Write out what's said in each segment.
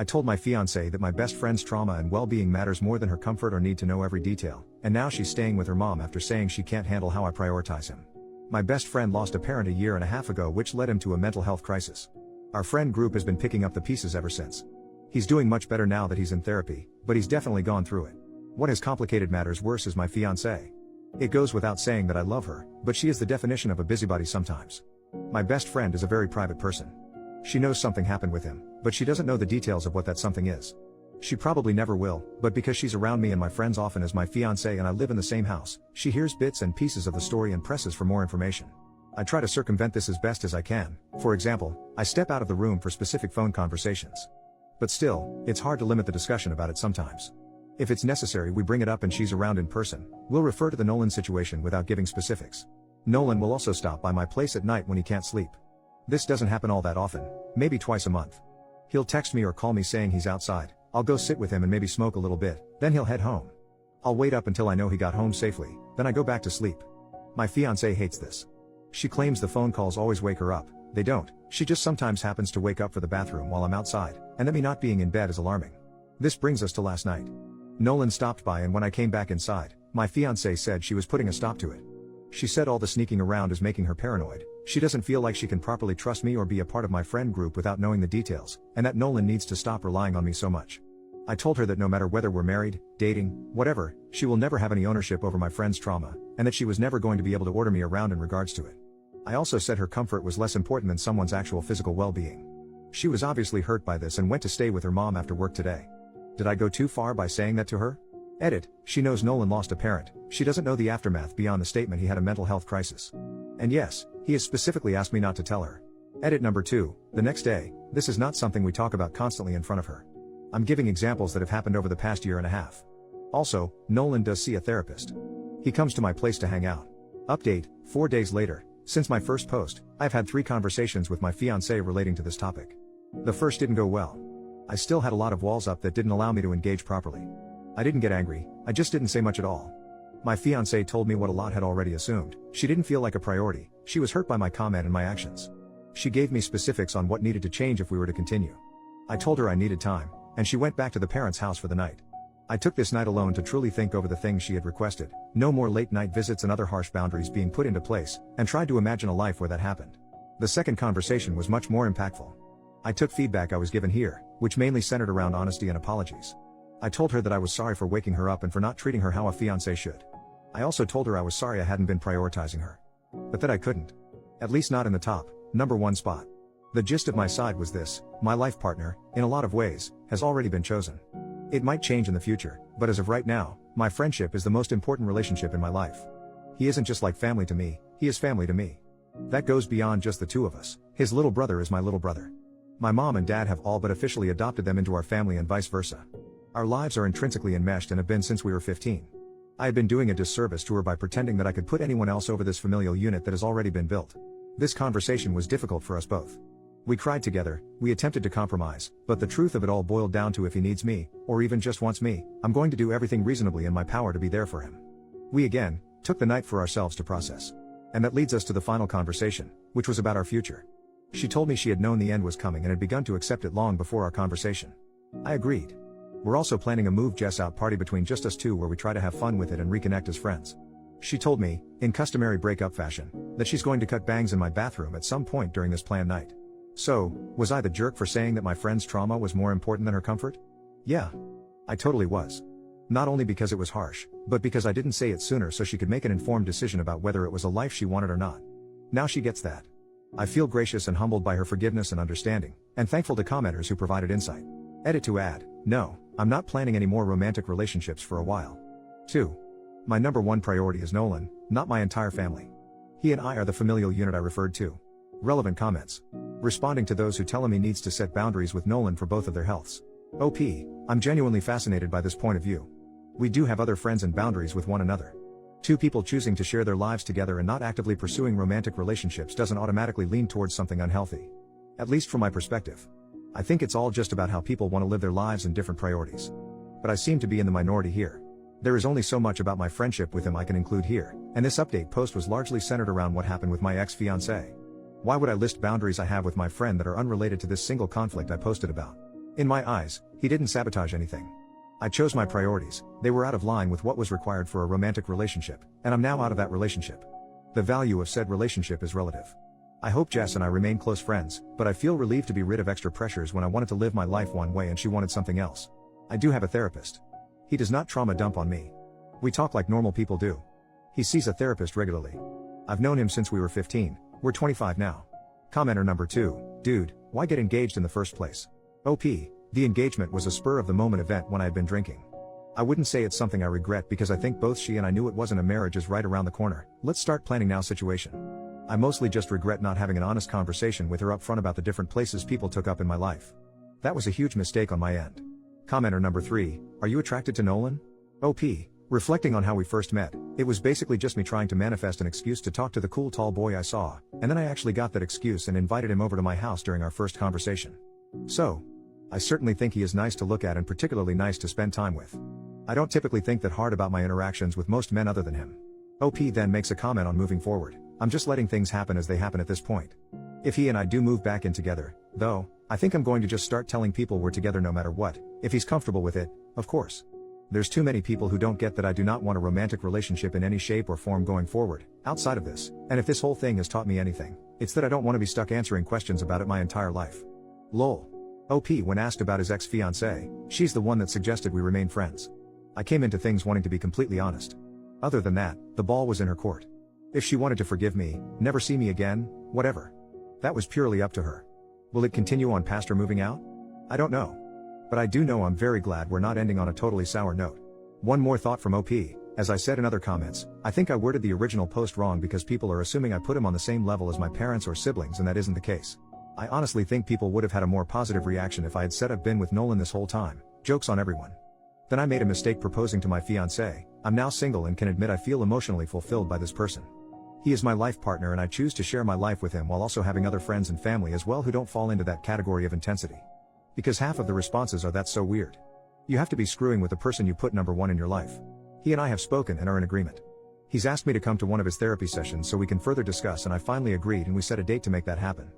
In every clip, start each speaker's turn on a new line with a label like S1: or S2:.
S1: I told my fiancée that my best friend's trauma and well-being matters more than her comfort or need to know every detail, and now she's staying with her mom after saying she can't handle how I prioritize him. My best friend lost a parent a year and a half ago, which led him to a mental health crisis. Our friend group has been picking up the pieces ever since. He's doing much better now that he's in therapy, but he's definitely gone through it. What has complicated matters worse is my fiancée. It goes without saying that I love her, but she is the definition of a busybody sometimes. My best friend is a very private person. She knows something happened with him, but she doesn't know the details of what that something is. She probably never will, but because she's around me and my friends often as my fiancée and I live in the same house, she hears bits and pieces of the story and presses for more information. I try to circumvent this as best as I can. For example, I step out of the room for specific phone conversations. But still, it's hard to limit the discussion about it sometimes. If it's necessary, we bring it up and she's around in person. We'll refer to the Nolan situation without giving specifics. Nolan will also stop by my place at night when he can't sleep. This doesn't happen all that often, maybe twice a month. He'll text me or call me saying he's outside. I'll go sit with him and maybe smoke a little bit, then he'll head home. I'll wait up until I know he got home safely, then I go back to sleep. My fiancée hates this. She claims the phone calls always wake her up. They don't. She just sometimes happens to wake up for the bathroom while I'm outside, and that me not being in bed is alarming. This brings us to last night. Nolan stopped by, and when I came back inside, my fiancée said she was putting a stop to it. She said all the sneaking around is making her paranoid. She doesn't feel like she can properly trust me or be a part of my friend group without knowing the details, and that Nolan needs to stop relying on me so much. I told her that no matter whether we're married, dating, whatever, she will never have any ownership over my friend's trauma, and that she was never going to be able to order me around in regards to it. I also said her comfort was less important than someone's actual physical well-being. She was obviously hurt by this and went to stay with her mom after work today. Did I go too far by saying that to her? Edit, she knows Nolan lost a parent, she doesn't know the aftermath beyond the statement he had a mental health crisis. And yes, he has specifically asked me not to tell her. Edit number 2, the next day, this is not something we talk about constantly in front of her. I'm giving examples that have happened over the past year and a half. Also, Nolan does see a therapist. He comes to my place to hang out. Update, 4 days later, since my first post, I've had 3 conversations with my fiancée relating to this topic. The first didn't go well. I still had a lot of walls up that didn't allow me to engage properly. I didn't get angry, I just didn't say much at all. My fiancée told me what a lot had already assumed. She didn't feel like a priority, she was hurt by my comment and my actions. She gave me specifics on what needed to change if we were to continue. I told her I needed time, and she went back to the parents' house for the night. I took this night alone to truly think over the things she had requested, no more late night visits and other harsh boundaries being put into place, and tried to imagine a life where that happened. The second conversation was much more impactful. I took feedback I was given here, which mainly centered around honesty and apologies. I told her that I was sorry for waking her up and for not treating her how a fiancé should. I also told her I was sorry I hadn't been prioritizing her. But that I couldn't. At least not in the top, number 1 spot. The gist of my side was this: my life partner, in a lot of ways, has already been chosen. It might change in the future, but as of right now, my friendship is the most important relationship in my life. He isn't just like family to me, he is family to me. That goes beyond just the two of us. His little brother is my little brother. My mom and dad have all but officially adopted them into our family and vice versa. Our lives are intrinsically enmeshed and have been since we were 15. I had been doing a disservice to her by pretending that I could put anyone else over this familial unit that has already been built. This conversation was difficult for us both. We cried together, we attempted to compromise, but the truth of it all boiled down to if he needs me, or even just wants me, I'm going to do everything reasonably in my power to be there for him. We again took the night for ourselves to process. And that leads us to the final conversation, which was about our future. She told me she had known the end was coming and had begun to accept it long before our conversation. I agreed. We're also planning a move Jess out party between just us two where we try to have fun with it and reconnect as friends. She told me, in customary breakup fashion, that she's going to cut bangs in my bathroom at some point during this planned night. So, was I the jerk for saying that my friend's trauma was more important than her comfort? Yeah. I totally was. Not only because it was harsh, but because I didn't say it sooner so she could make an informed decision about whether it was a life she wanted or not. Now she gets that. I feel gracious and humbled by her forgiveness and understanding, and thankful to commenters who provided insight. Edit to add, no, I'm not planning any more romantic relationships for a while. 2. My number 1 priority is Nolan, not my entire family. He and I are the familial unit I referred to. Relevant comments. Responding to those who tell him he needs to set boundaries with Nolan for both of their healths. OP, I'm genuinely fascinated by this point of view. We do have other friends and boundaries with one another. 2 people choosing to share their lives together and not actively pursuing romantic relationships doesn't automatically lean towards something unhealthy. At least from my perspective. I think it's all just about how people want to live their lives and different priorities. But I seem to be in the minority here. There is only so much about my friendship with him I can include here, and this update post was largely centered around what happened with my ex-fiancée. Why would I list boundaries I have with my friend that are unrelated to this single conflict I posted about? In my eyes, he didn't sabotage anything. I chose my priorities, they were out of line with what was required for a romantic relationship, and I'm now out of that relationship. The value of said relationship is relative. I hope Jess and I remain close friends, but I feel relieved to be rid of extra pressures when I wanted to live my life one way and she wanted something else. I do have a therapist. He does not trauma dump on me. We talk like normal people do. He sees a therapist regularly. I've known him since we were 15, we're 25 now. Commenter number 2, dude, why get engaged in the first place? OP, the engagement was a spur of the moment event when I had been drinking. I wouldn't say it's something I regret because I think both she and I knew it wasn't a marriage is right around the corner, let's start planning now situation. I mostly just regret not having an honest conversation with her up front about the different places people took up in my life. That was a huge mistake on my end. Commenter number 3, are you attracted to Nolan? OP, reflecting on how we first met, it was basically just me trying to manifest an excuse to talk to the cool tall boy I saw, and then I actually got that excuse and invited him over to my house during our first conversation. So, I certainly think he is nice to look at and particularly nice to spend time with. I don't typically think that hard about my interactions with most men other than him. OP then makes a comment on moving forward. I'm just letting things happen as they happen at this point. If he and I do move back in together, though, I think I'm going to just start telling people we're together no matter what, if he's comfortable with it, of course. There's too many people who don't get that I do not want a romantic relationship in any shape or form going forward, outside of this, and if this whole thing has taught me anything, it's that I don't want to be stuck answering questions about it my entire life. Lol. OP when asked about his ex-fiancée, she's the one that suggested we remain friends. I came into things wanting to be completely honest. Other than that, the ball was in her court. If she wanted to forgive me, never see me again, whatever. That was purely up to her. Will it continue on past her moving out? I don't know. But I do know I'm very glad we're not ending on a totally sour note. One more thought from OP, as I said in other comments, I think I worded the original post wrong because people are assuming I put him on the same level as my parents or siblings and that isn't the case. I honestly think people would have had a more positive reaction if I had said I've been with Nolan this whole time, jokes on everyone. Then I made a mistake proposing to my fiancée, I'm now single and can admit I feel emotionally fulfilled by this person. He is my life partner and I choose to share my life with him while also having other friends and family as well who don't fall into that category of intensity. Because half of the responses are that's so weird. You have to be screwing with the person you put number one in your life. He and I have spoken and are in agreement. He's asked me to come to one of his therapy sessions so we can further discuss and I finally agreed and we set a date to make that happen.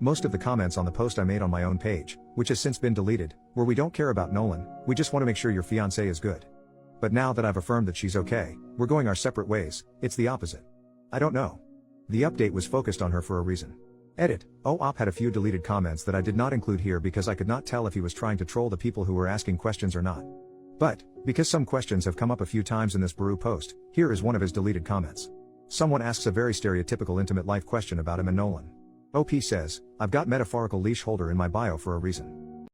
S1: Most of the comments on the post I made on my own page, which has since been deleted, were we don't care about Nolan, we just want to make sure your fiancée is good. But now that I've affirmed that she's okay, we're going our separate ways, it's the opposite. I don't know. The update was focused on her for a reason. Edit, OP had a few deleted comments that I did not include here because I could not tell if he was trying to troll the people who were asking questions or not. But, because some questions have come up a few times in this Baru post, here is one of his deleted comments. Someone asks a very stereotypical intimate life question about him and Nolan. OP says, I've got metaphorical leash holder in my bio for a reason.